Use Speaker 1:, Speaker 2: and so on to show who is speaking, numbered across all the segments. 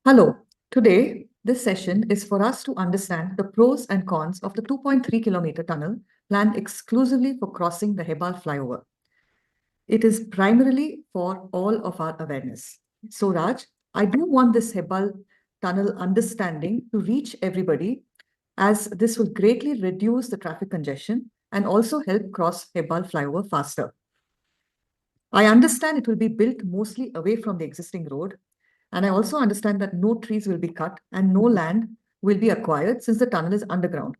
Speaker 1: Hello. Today, this session is for us to understand the pros and cons of the 2.3-kilometer tunnel planned exclusively for crossing the Hebbal Flyover. It is primarily for all of our awareness. So, Raj, I do want this Hebbal tunnel understanding to reach everybody, as this will greatly reduce the traffic congestion and also help cross Hebbal Flyover faster. I understand it will be built mostly away from the existing road, and I also understand that no trees will be cut and no land will be acquired since the tunnel is underground.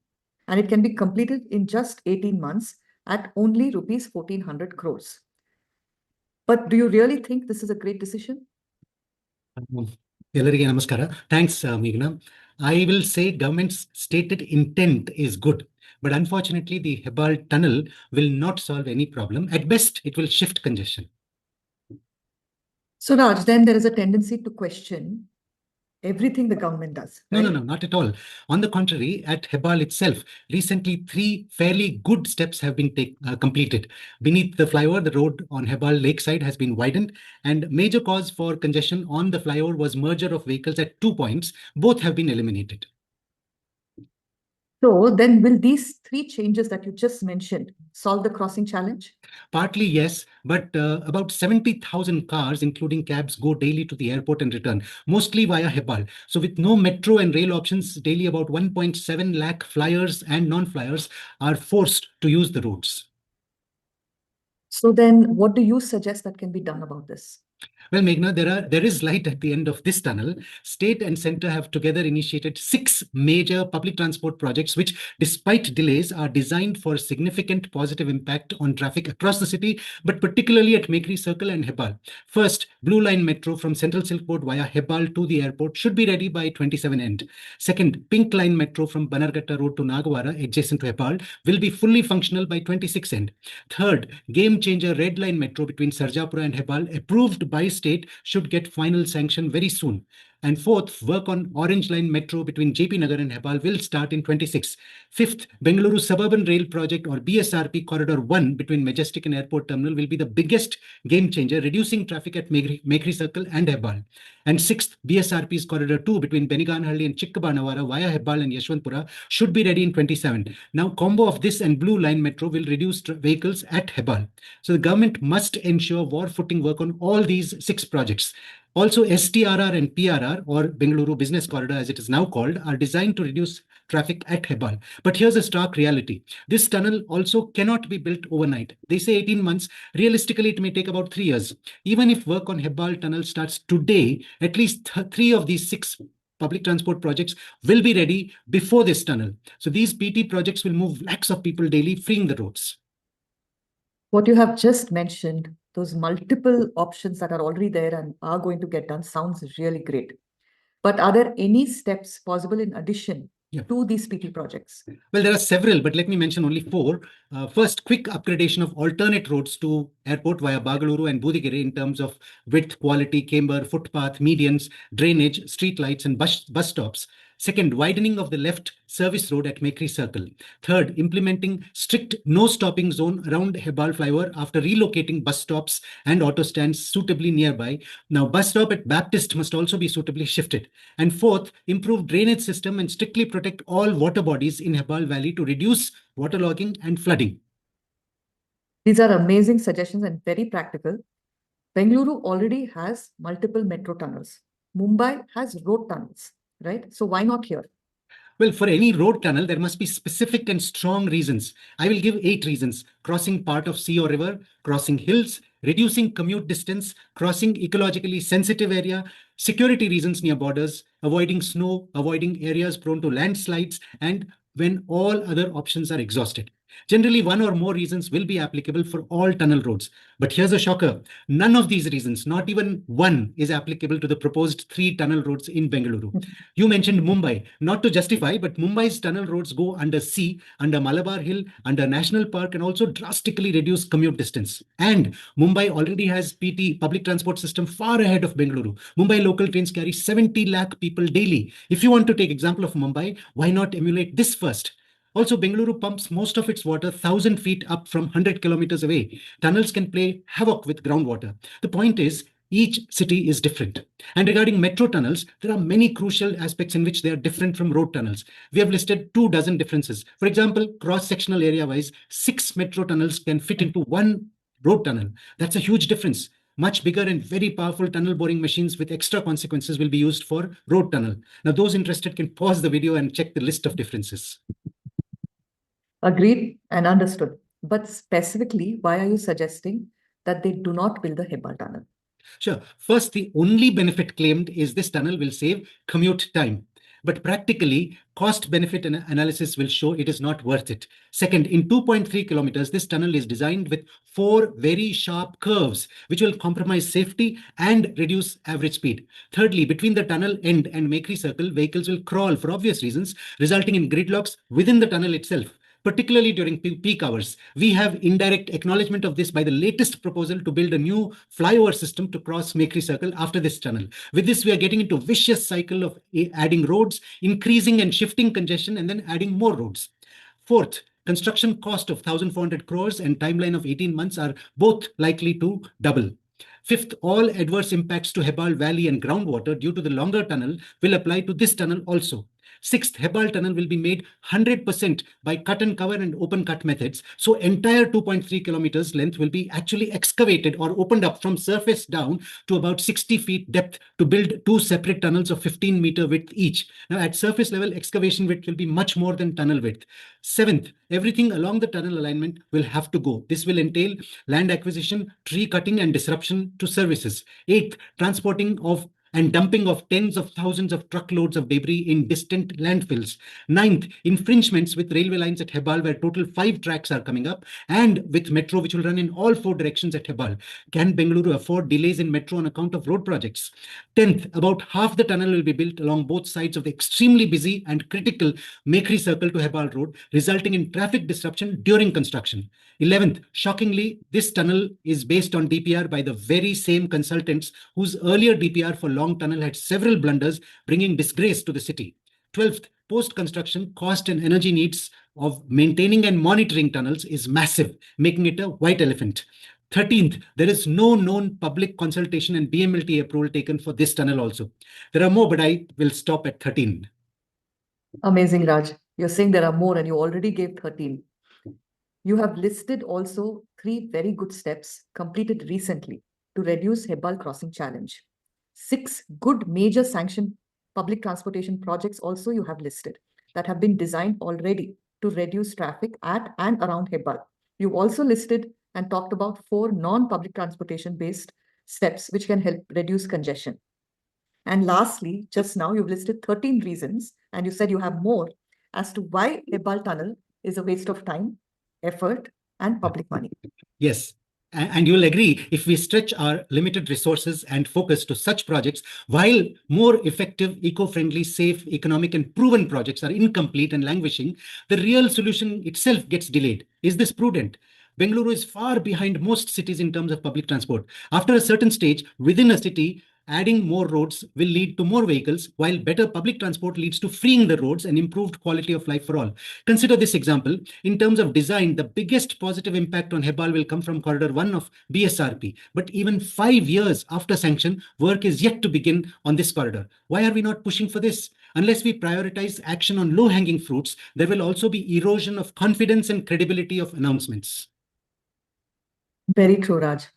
Speaker 1: And it can be completed in just 18 months at only rupees 1400 crores. But do you really think this is a great decision?
Speaker 2: ಎಲ್ಲರಿಗೆ ನಮಸ್ಕಾರ. Thanks, Meghna. I will say government's stated intent is good, but unfortunately, the Hebbal tunnel will not solve any problem. At best, it will shift congestion.
Speaker 1: So, Raj, then there is a tendency to question everything the government does.
Speaker 2: No,
Speaker 1: right?
Speaker 2: not at all. On the contrary, at Hebbal itself, recently 3 fairly good steps have been completed. Beneath the flyover, the road on Hebbal Lakeside has been widened, and major cause for congestion on the flyover was merger of vehicles at 2 points. Both have been eliminated.
Speaker 1: So, then will these three changes that you just mentioned solve the crossing challenge?
Speaker 2: Partly, yes, but about 70,000 cars, including cabs, go daily to the airport and return, mostly via Hebbal. So with no metro and rail options, daily about 1.7 lakh flyers and non-flyers are forced to use the roads.
Speaker 1: So then what do you suggest that can be done about this?
Speaker 2: Well, Meghna, there is light at the end of this tunnel. State and center have together initiated 6 major public transport projects, which, despite delays, are designed for significant positive impact on traffic across the city, but particularly at Mekri Circle and Hebbal. First, Blue Line Metro from Central Silk Road via Hebbal to the airport should be ready by 27 end. Second, Pink Line Metro from Banarghatta Road to Nagawara, adjacent to Hebbal, will be fully functional by 26 end. Third, game changer Red Line Metro between Sarjapura and Hebbal, approved by state, should get final sanction very soon. And fourth, work on Orange Line Metro between JP Nagar and Hebbal will start in 26. Fifth, Bengaluru Suburban Rail Project or BSRP Corridor 1 between Majestic and Airport Terminal will be the biggest game changer, reducing traffic at Mekri Circle and Hebbal. And sixth, BSRP's Corridor 2 between Beniganhalli and Chikkabanawara via Hebbal and Yashwantpura should be ready in 27. Now, combo of this and Blue Line Metro will reduce vehicles at Hebbal. So the government must ensure war footing work on all these 6 projects. Also, STRR and PRR, or Bengaluru Business Corridor as it is now called, are designed to reduce traffic at Hebbal. But here's a stark reality. This tunnel also cannot be built overnight. They say 18 months. Realistically, it may take about 3 years. Even if work on Hebbal tunnel starts today, at least 3 of these 6 public transport projects will be ready before this tunnel. So these PT projects will move lakhs of people daily, freeing the roads.
Speaker 1: What you have just mentioned, those multiple options that are already there and are going to get done, sounds really great. But are there any steps possible in addition to these PT projects?
Speaker 2: Well, there are several, but let me mention only 4. First, quick upgradation of alternate roads to airport via Bagaluru and Budigiri in terms of width, quality, camber, footpath, medians, drainage, street lights, and bus stops. Second, widening of the left service road at Mekri Circle. Third, implementing strict no stopping zone around Hebbal Flyover after relocating bus stops and auto stands suitably nearby. Now, bus stop at Baptist must also be suitably shifted. And fourth, improve drainage system and strictly protect all water bodies in Hebbal Valley to reduce waterlogging and flooding.
Speaker 1: These are amazing suggestions and very practical. Bengaluru already has multiple metro tunnels. Mumbai has road tunnels, right? So why not here?
Speaker 2: Well, for any road tunnel, there must be specific and strong reasons. I will give 8 reasons: crossing part of sea or river, crossing hills, reducing commute distance, crossing ecologically sensitive area, security reasons near borders, avoiding snow, avoiding areas prone to landslides, and when all other options are exhausted. Generally, 1 or more reasons will be applicable for all tunnel roads. But here's a shocker. None of these reasons, not even 1, is applicable to the proposed 3 tunnel roads in Bengaluru. You mentioned Mumbai. Not to justify, but Mumbai's tunnel roads go under sea, under Malabar Hill, under National Park, and also drastically reduce commute distance. And Mumbai already has PT, public transport system, far ahead of Bengaluru. Mumbai local trains carry 70 lakh people daily. If you want to take example of Mumbai, why not emulate this first? Also, Bengaluru pumps most of its water 1,000 feet up from 100 kilometers away. Tunnels can play havoc with groundwater. The point is, Each city is different. And regarding metro tunnels, there are many crucial aspects in which they are different from road tunnels. We have listed 24 differences. For example, cross-sectional area-wise, 6 metro tunnels can fit into 1 road tunnel. That's a huge difference. Much bigger and very powerful tunnel boring machines with extra consequences will be used for road tunnel. Now, those interested can pause the video and check the list of differences.
Speaker 1: Agreed and understood. But specifically, why are you suggesting that they do not build the Hebbal tunnel?
Speaker 2: Sure. First, the only benefit claimed is this tunnel will save commute time. But practically, cost-benefit analysis will show it is not worth it. Second, in 2.3 kilometers, this tunnel is designed with 4 very sharp curves, which will compromise safety and reduce average speed. Thirdly, between the tunnel end and Mekri Circle, vehicles will crawl for obvious reasons, resulting in gridlocks within the tunnel itself, particularly during peak hours. We have indirect acknowledgement of this by the latest proposal to build a new flyover system to cross Mekri Circle after this tunnel. With this, we are getting into a vicious cycle of adding roads, increasing and shifting congestion, and then adding more roads. Fourth, construction cost of 1,400 crores and timeline of 18 months are both likely to double. Fifth, all adverse impacts to Hebbal Valley and groundwater due to the longer tunnel will apply to this tunnel also. Sixth, Hebbal tunnel will be made 100% by cut and cover and open cut methods. So entire 2.3 kilometers length will be actually excavated or opened up from surface down to about 60 feet depth to build 2 separate tunnels of 15-meter width each. Now at surface level, excavation width will be much more than tunnel width. Seventh, everything along the tunnel alignment will have to go. This will entail land acquisition, tree cutting, and disruption to services. Eighth, transporting of and dumping of tens of thousands of truckloads of debris in distant landfills. Ninth, infringements with railway lines at Hebbal, where total 5 tracks are coming up, and with metro, which will run in all 4 directions at Hebbal. Can Bengaluru afford delays in metro on account of road projects? 10th, about half the tunnel will be built along both sides of the extremely busy and critical Mekri Circle to Hebbal Road, resulting in traffic disruption during construction. 11th, shockingly, this tunnel is based on DPR by the very same consultants whose earlier DPR for long tunnel had several blunders, bringing disgrace to the city. 12th, post-construction cost and energy needs of maintaining and monitoring tunnels is massive, making it a white elephant. 13th, there is no known public consultation and BMLT approval taken for this tunnel also. There are more, but I will stop at 13.
Speaker 1: Amazing, Raj. You're saying there are more and you already gave 13. You have listed also 3 very good steps completed recently to reduce Hebbal crossing challenge. 6 good major sanctioned public transportation projects also you have listed that have been designed already to reduce traffic at and around Hebbal. You also listed and talked about 4 non-public transportation based steps which can help reduce congestion. And lastly, just now you've listed 13 reasons and you said you have more as to why Hebbal tunnel is a waste of time, effort, and public money.
Speaker 2: Yes. And you'll agree, if we stretch our limited resources and focus to such projects, while more effective, eco-friendly, safe, economic, and proven projects are incomplete and languishing, the real solution itself gets delayed. Is this prudent? Bengaluru is far behind most cities in terms of public transport. After a certain stage, within a city, adding more roads will lead to more vehicles, while better public transport leads to freeing the roads and improved quality of life for all. Consider this example. In terms of design, the biggest positive impact on Hebbal will come from Corridor 1 of BSRP. But even 5 years after sanction, work is yet to begin on this corridor. Why are we not pushing for this? Unless we prioritize action on low-hanging fruits, there will also be erosion of confidence and credibility of announcements.
Speaker 1: Very true, Raj.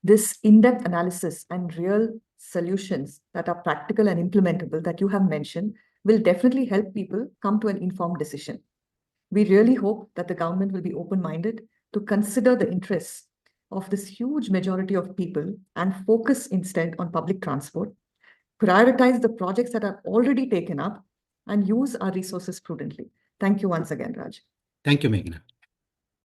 Speaker 1: This in-depth analysis and real solutions that are practical and implementable that you have mentioned will definitely help people come to an informed decision. We really hope that the government will be open-minded to consider the interests of this huge majority of people and focus instead on public transport, prioritize the projects that are already taken up, and use our resources prudently. Thank you once again, Raj.
Speaker 2: Thank you, Meghna.